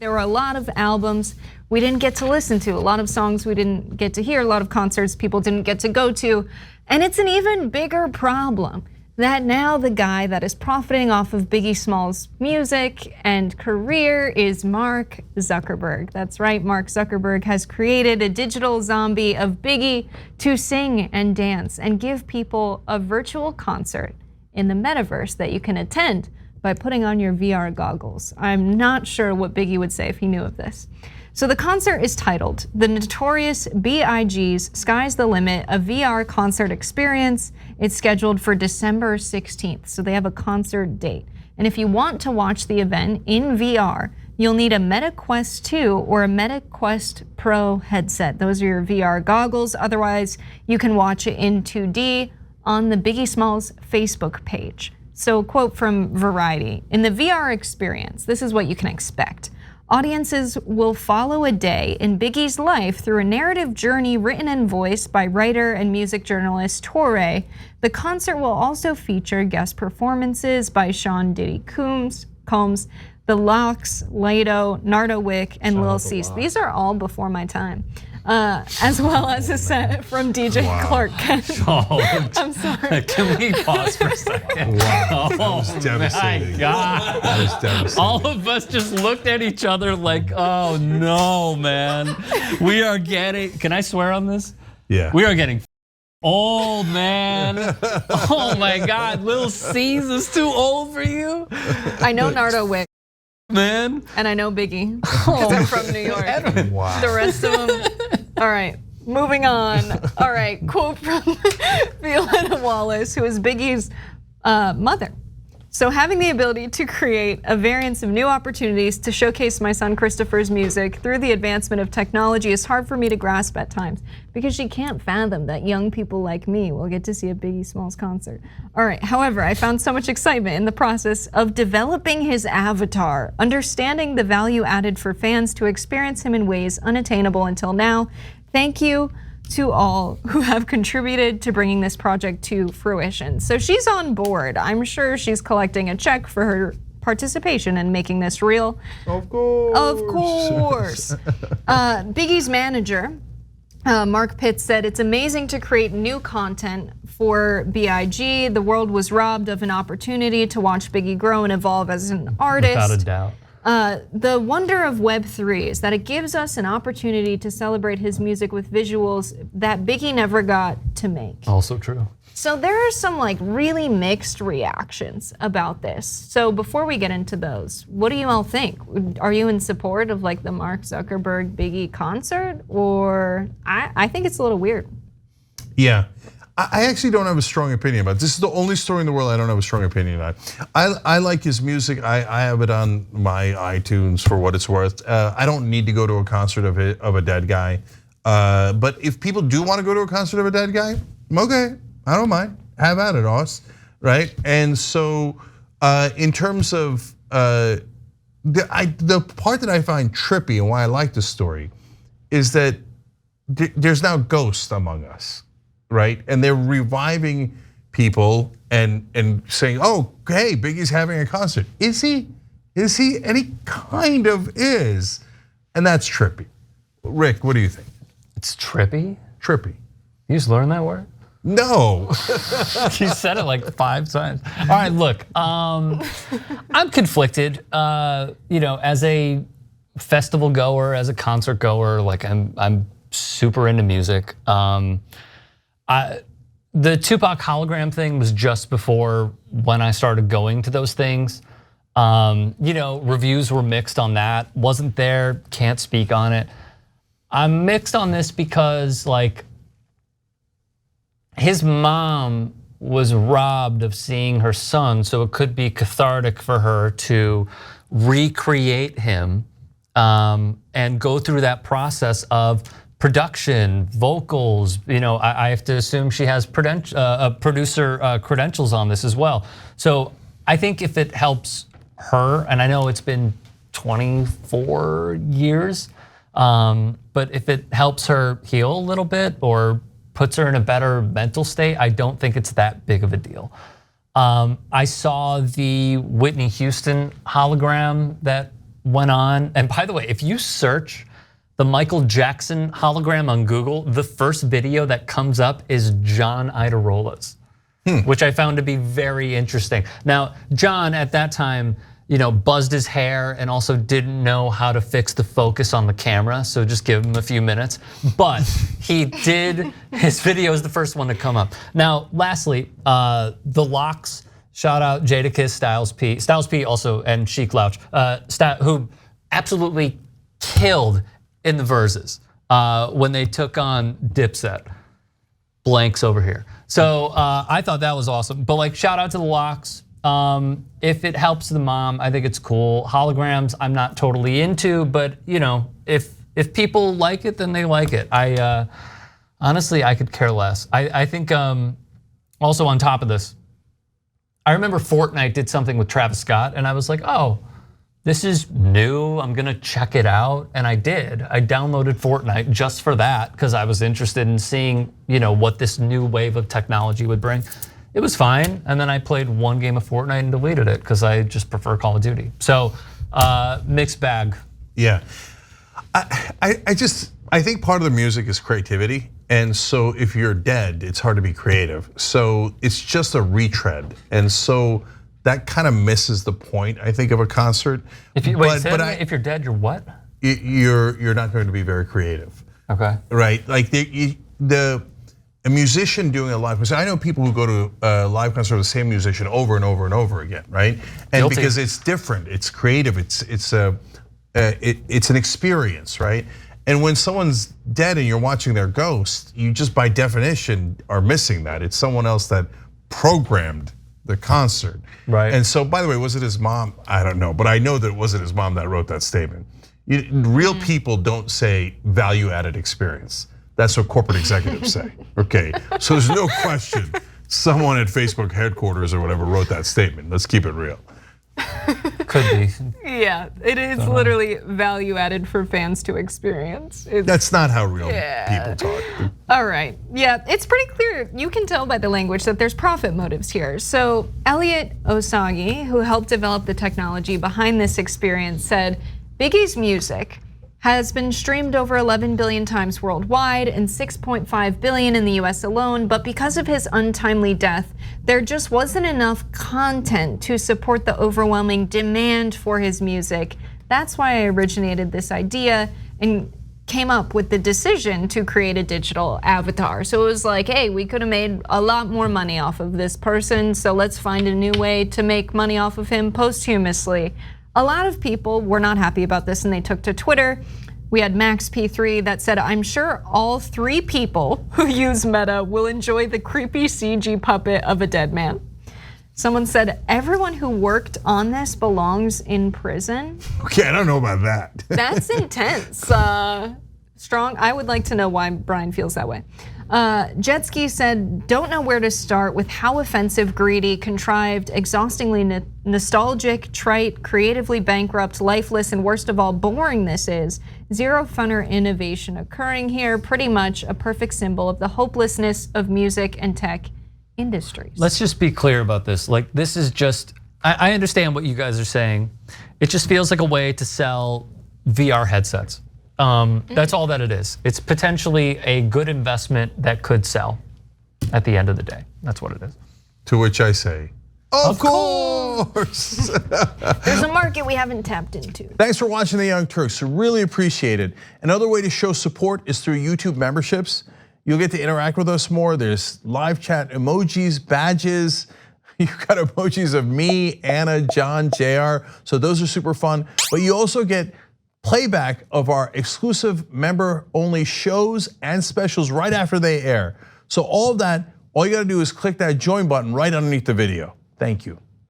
There were a lot of albums we didn't get to listen to, a lot of songs we didn't get to hear, a lot of concerts people didn't get to go to. And it's an even bigger problem that now the guy that is profiting off of Biggie Smalls' music and career is Mark Zuckerberg. That's right, Mark Zuckerberg has created a digital zombie of Biggie to sing and dance and give people a virtual concert in the metaverse that you can attend by putting on your VR goggles. I'm not sure what Biggie would say if he knew of this. So the concert is titled The Notorious B.I.G.'s Sky's the Limit, a VR concert experience. It's scheduled for December 16th, so they have a concert date. And if you want to watch the event in VR, you'll need a Meta Quest 2 or a Meta Quest Pro headset. Those are your VR goggles. Otherwise, you can watch it in 2D on the Biggie Smalls Facebook page. So, quote from Variety, in the VR experience, this is what you can expect. Audiences will follow a day in Biggie's life through a narrative journey written and voiced by writer and music journalist Touré. The concert will also feature guest performances by Sean Diddy Combs, The Lox, Lato, Nardo Wick, and Lil Cease. These are all before my time. As well as a set from DJ Clark Kent. I'm sorry. Can we pause for a second? Wow, that was devastating. My God. That was devastating. All of us just looked at each other like, oh no, man. We are getting, can I swear on this? Yeah. We are getting old, man. Oh my God, Lil Cease is too old for you? I know Nardo Wick. Man. And I know Biggie, because I'm from New York. Wow. The rest of them, all right, moving on. All right, quote from Violetta Wallace, who is Biggie's mother. So having the ability to create a variance of new opportunities to showcase my son Christopher's music through the advancement of technology is hard for me to grasp at times, because she can't fathom that young people like me will get to see a Biggie Smalls concert. All right, however, I found so much excitement in the process of developing his avatar, understanding the value added for fans to experience him in ways unattainable until now. Thank you to all who have contributed to bringing this project to fruition. So she's on board. I'm sure she's collecting a check for her participation in making this real. Of course. Of course. Biggie's manager, Mark Pitts, said it's amazing to create new content for B.I.G. The world was robbed of an opportunity to watch Biggie grow and evolve as an artist. Without a doubt. The wonder of Web3 is that it gives us an opportunity to celebrate his music with visuals that Biggie never got to make. Also true. So there are some like really mixed reactions about this. So before we get into those, what do you all think? Are you in support of like the Mark Zuckerberg Biggie concert? Or I think it's a little weird. Yeah. I actually don't have a strong opinion about it. This is the only story in the world I don't have a strong opinion on. I like his music. I have it on my iTunes for what it's worth. I don't need to go to a concert of a dead guy. But if people do want to go to a concert of a dead guy, okay, I don't mind. Have at it, Oz, right? And so in terms of the part that I find trippy and why I like this story is that there's now ghosts among us. Right, and they're reviving people and saying, "Oh, hey, Biggie's having a concert." Is he? Is he? And he kind of is, and that's trippy. Rick, what do you think? It's trippy? Trippy. You just learned that word? No. You said it like 5 times. All right, look, I'm conflicted. As a festival goer, as a concert goer, like I'm super into music. The Tupac hologram thing was just before when I started going to those things. Reviews were mixed on that. Wasn't there, can't speak on it. I'm mixed on this because like his mom was robbed of seeing her son, so it could be cathartic for her to recreate him and go through that process of production, vocals, I have to assume she has producer credentials on this as well. So I think if it helps her, and I know it's been 24 years, but if it helps her heal a little bit or puts her in a better mental state, I don't think it's that big of a deal. I saw the Whitney Houston hologram that went on, and by the way, if you search the Michael Jackson hologram on Google, the first video that comes up is John Idarola's, which I found to be very interesting. Now, John at that time, buzzed his hair and also didn't know how to fix the focus on the camera, so just give him a few minutes. But he did, his video is the first one to come up. Now, lastly, The Lox, shout out Jadakiss, Styles P also, and Chic Louch, who absolutely killed in the verses when they took on Dipset. Blanks over here. So I thought that was awesome. But like, shout out to The Lox. If it helps the mom, I think it's cool. Holograms, I'm not totally into, but if people like it, then they like it. Honestly, I could care less. I think also on top of this, I remember Fortnite did something with Travis Scott, and I was like, oh, this is new, I'm gonna check it out, and I did. I downloaded Fortnite just for that, because I was interested in seeing what this new wave of technology would bring. It was fine, and then I played one game of Fortnite and deleted it, because I just prefer Call of Duty. So, mixed bag. Yeah, I think part of the music is creativity, and so if you're dead, it's hard to be creative. So it's just a retread, and so that kind of misses the point, I think, of a concert. If you're dead, you're what? You're not going to be very creative. Okay. Right, like a musician doing a live concert. I know people who go to a live concert with the same musician over and over and over again, right? And Guilty. because it's different, it's creative, it's an experience, right? And when someone's dead and you're watching their ghost, you just by definition are missing that. It's someone else that programmed the concert. Right. And so, by the way, was it his mom? I don't know, but I know that it wasn't his mom that wrote that statement. Real people don't say value-added experience. That's what corporate executives say, okay? So there's no question someone at Facebook headquarters or whatever wrote that statement. Let's keep it real. Could be. Yeah, it is literally value added for fans to experience. That's not how real people talk. All right, yeah, it's pretty clear. You can tell by the language that there's profit motives here. So Elliot Osagi, who helped develop the technology behind this experience, said Biggie's music has been streamed over 11 billion times worldwide and 6.5 billion in the US alone, but because of his untimely death, there just wasn't enough content to support the overwhelming demand for his music. That's why I originated this idea and came up with the decision to create a digital avatar. So it was like, hey, we could have made a lot more money off of this person, so let's find a new way to make money off of him posthumously. A lot of people were not happy about this and they took to Twitter. We had Max P3 that said, I'm sure all 3 people who use Meta will enjoy the creepy CG puppet of a dead man. Someone said, everyone who worked on this belongs in prison. Okay, I don't know about that. That's intense. Strong, I would like to know why Brian feels that way. Jetski said, don't know where to start with how offensive, greedy, contrived, exhaustingly nostalgic, trite, creatively bankrupt, lifeless, and worst of all, boring this is. Zero fun or innovation occurring here, pretty much a perfect symbol of the hopelessness of music and tech industries. Let's just be clear about this. Like, this is just, I understand what you guys are saying. It just feels like a way to sell VR headsets. That's all that it is. It's potentially a good investment that could sell at the end of the day. That's what it is. To which I say, of course. There's a market we haven't tapped into. Thanks for watching The Young Turks. Really appreciate it. Another way to show support is through YouTube memberships. You'll get to interact with us more. There's live chat emojis, badges. You've got emojis of me, Anna, John, JR. So those are super fun. But you also get playback of our exclusive member-only shows and specials right after they air. So all of that, all you gotta do is click that join button right underneath the video. Thank you.